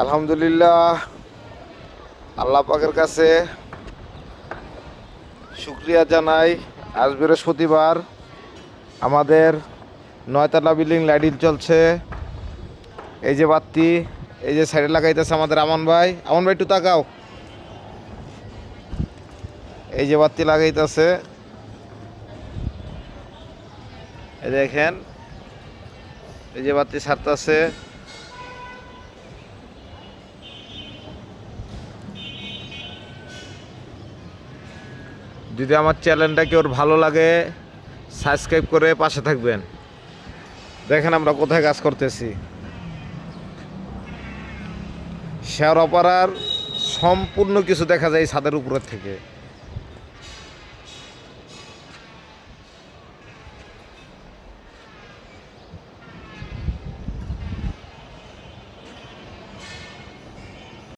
আলহামদুলিল্লাহ, আল্লাহ পাকের কাছে শুকরিয়া জানাই। আজ বৃহস্পতিবার আমাদের 9তলা বিল্ডিং লাইটিং চলছে। এই যে বাতি, এই যে সাইডে লাগাইতেছে আমাদের আমন ভাই। আমন ভাই একটু তাকাও, এই যে বাতি লাগাইতেছে, এই দেখেন, এই যে বাতি ছাড়তেছে। যদি আমার চ্যানেলটাকে ওর ভালো লাগে সাবস্ক্রাইব করে পাশে থাকবেন। দেখেন আমরা কোথায় কাজ করতেছি। শেয়ারপাড়ার সম্পূর্ণ কিছু দেখা যায় ছাদের উপরের থেকে।